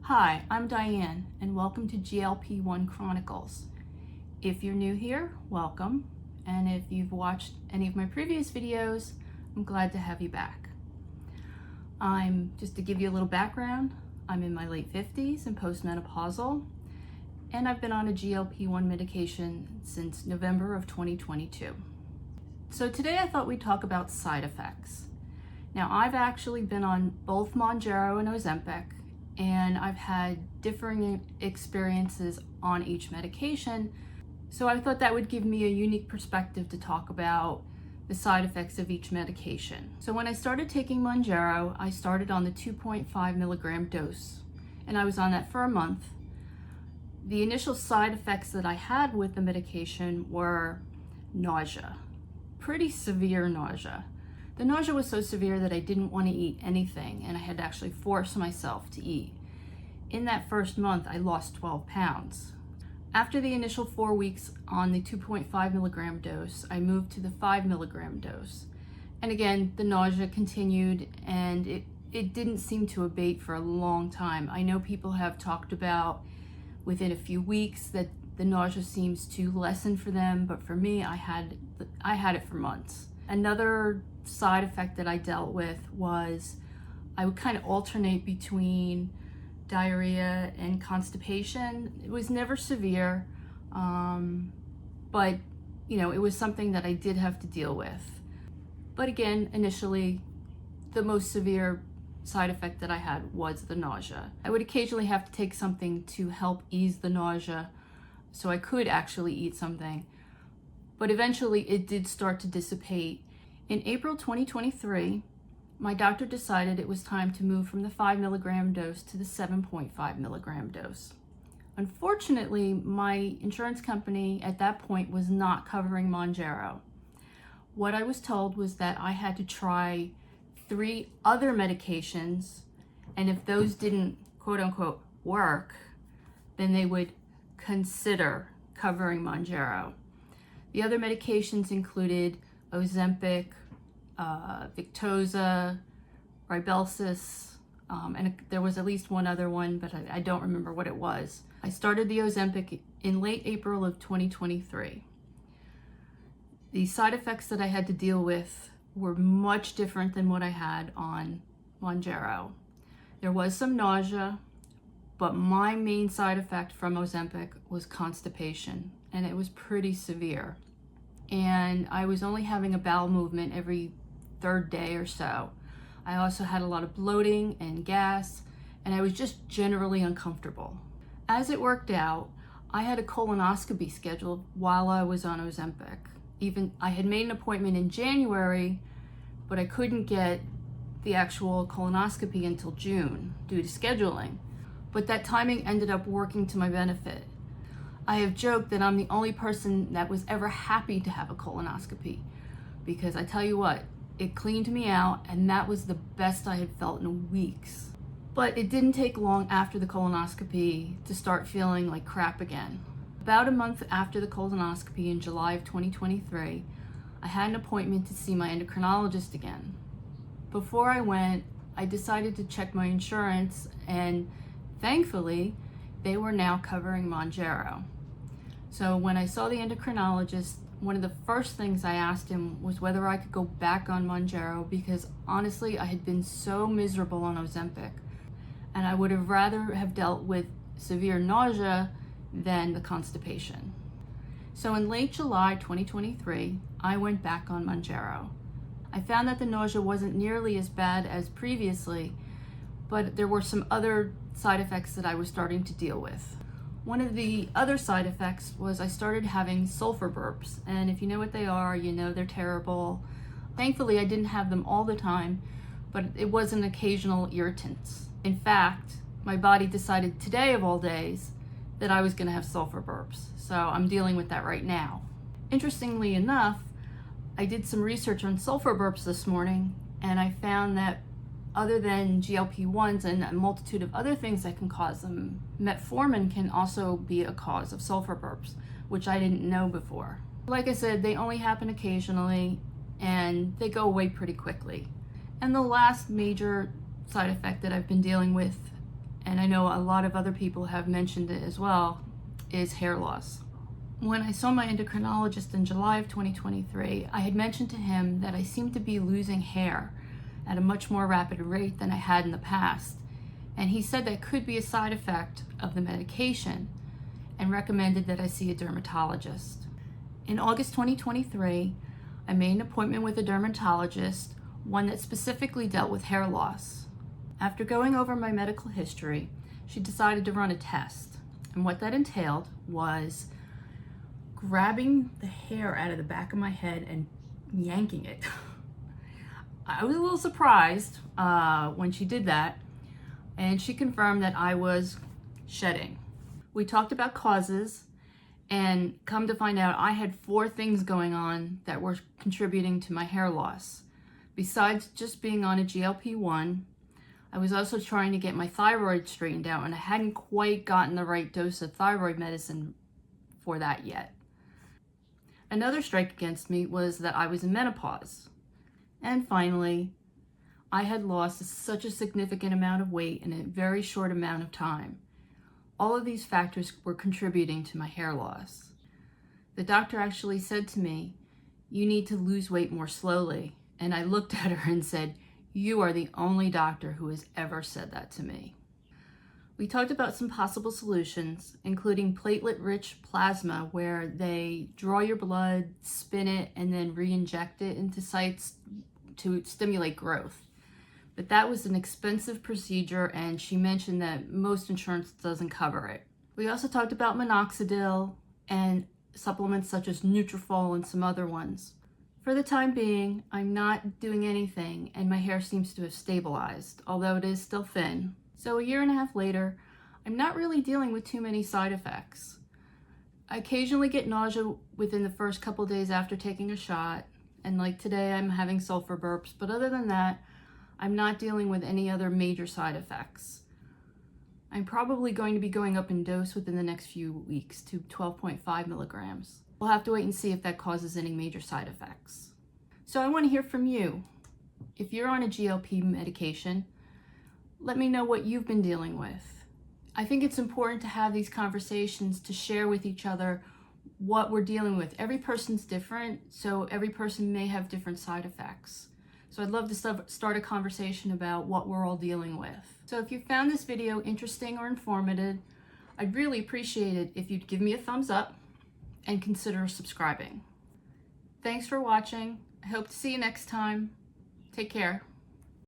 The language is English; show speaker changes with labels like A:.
A: Hi, I'm Diane, and welcome to GLP-1 Chronicles. If you're new here, welcome, and if you've watched any of my previous videos, I'm glad to have you back. Just to give you a little background, I'm in my late 50s and postmenopausal, and I've been on a GLP-1 medication since November of 2022. So today I thought we'd talk about side effects. Now, I've actually been on both Mounjaro and Ozempic, and I've had differing experiences on each medication, so I thought that would give me a unique perspective to talk about the side effects of each medication. So when I started taking Mounjaro, I started on the 2.5 milligram dose, and I was on that for a month. The initial side effects that I had with the medication were nausea, pretty severe nausea. The nausea was so severe that I didn't want to eat anything, and I had to actually force myself to eat. In that first month, I lost 12 pounds. After the initial 4 weeks on the 2.5 milligram dose, I moved to the 5 milligram dose. And again, the nausea continued, and it didn't seem to abate for a long time. I know people have talked about within a few weeks that the nausea seems to lessen for them, but for me, I had it for months. Another side effect that I dealt with was I would kind of alternate between diarrhea and constipation. It was never severe, but it was something that I did have to deal with. But again, initially, the most severe side effect that I had was the nausea. I would occasionally have to take something to help ease the nausea so I could actually eat something, but eventually it did start to dissipate. In April 2023, my doctor decided it was time to move from the 5 milligram dose to the 7.5 milligram dose. Unfortunately, my insurance company at that point was not covering Mounjaro. What I was told was that I had to try 3 other medications, and if those didn't quote unquote work, then they would consider covering Mounjaro. The other medications included Ozempic, Victoza, Ribelsis, and there was at least one other one, but I don't remember what it was. I started the Ozempic in late April of 2023. The side effects that I had to deal with were much different than what I had on Mounjaro. There was some nausea, but my main side effect from Ozempic was constipation, and it was pretty severe. And I was only having a bowel movement every third day or so. I also had a lot of bloating and gas, and I was just generally uncomfortable. As it worked out, I had a colonoscopy scheduled while I was on Ozempic. I had made an appointment in January, but I couldn't get the actual colonoscopy until June due to scheduling. But that timing ended up working to my benefit. I have joked that I'm the only person that was ever happy to have a colonoscopy, because I tell you what, it cleaned me out, and that was the best I had felt in weeks. But it didn't take long after the colonoscopy to start feeling like crap again. About a month after the colonoscopy in July of 2023, I had an appointment to see my endocrinologist again. Before I went, I decided to check my insurance, and thankfully, they were now covering Mounjaro. So when I saw the endocrinologist, one of the first things I asked him was whether I could go back on Mounjaro, because honestly, I had been so miserable on Ozempic, and I would have rather have dealt with severe nausea than the constipation. So in late July 2023, I went back on Mounjaro. I found that the nausea wasn't nearly as bad as previously, but there were some other side effects that I was starting to deal with. One of the other side effects was I started having sulfur burps, and if you know what they are, you know they're terrible. Thankfully, I didn't have them all the time, but it was an occasional irritant. In fact, my body decided today of all days that I was going to have sulfur burps, so I'm dealing with that right now. Interestingly enough, I did some research on sulfur burps this morning, and I found that other than GLP-1s and a multitude of other things that can cause them, metformin can also be a cause of sulfur burps, which I didn't know before. Like I said, they only happen occasionally, and they go away pretty quickly. And the last major side effect that I've been dealing with and I know a lot of other people have mentioned it as well, is hair loss. When I saw my endocrinologist in July of 2023, I had mentioned to him that I seemed to be losing hair at a much more rapid rate than I had in the past, and he said that could be a side effect of the medication and recommended that I see a dermatologist. In August 2023, I made an appointment with a dermatologist, one that specifically dealt with hair loss. After going over my medical history, she decided to run a test, and what that entailed was grabbing the hair out of the back of my head and yanking it. I was a little surprised when she did that, and she confirmed that I was shedding. We talked about causes, and come to find out, I had 4 things going on that were contributing to my hair loss. Besides just being on a GLP-1, I was also trying to get my thyroid straightened out, and I hadn't quite gotten the right dose of thyroid medicine for that yet. Another strike against me was that I was in menopause. And finally, I had lost such a significant amount of weight in a very short amount of time. All of these factors were contributing to my hair loss. The doctor actually said to me, "You need to lose weight more slowly." And I looked at her and said, "You are the only doctor who has ever said that to me." We talked about some possible solutions, including platelet-rich plasma, where they draw your blood, spin it, and then re-inject it into sites to stimulate growth. But that was an expensive procedure, and she mentioned that most insurance doesn't cover it. We also talked about minoxidil and supplements such as Nutrafol and some other ones. For the time being, I'm not doing anything, and my hair seems to have stabilized, although it is still thin. So a year and a half later, I'm not really dealing with too many side effects. I occasionally get nausea within the first couple days after taking a shot, and like today I'm having sulfur burps, but other than that, I'm not dealing with any other major side effects. I'm probably going to be going up in dose within the next few weeks to 12.5 milligrams. We'll have to wait and see if that causes any major side effects. So I want to hear from you. If you're on a GLP medication, let me know what you've been dealing with. I think it's important to have these conversations to share with each other what we're dealing with. Every person's different, so every person may have different side effects. So I'd love to start a conversation about what we're all dealing with. So if you found this video interesting or informative, I'd really appreciate it if you'd give me a thumbs up and consider subscribing. Thanks for watching. I hope to see you next time. Take care.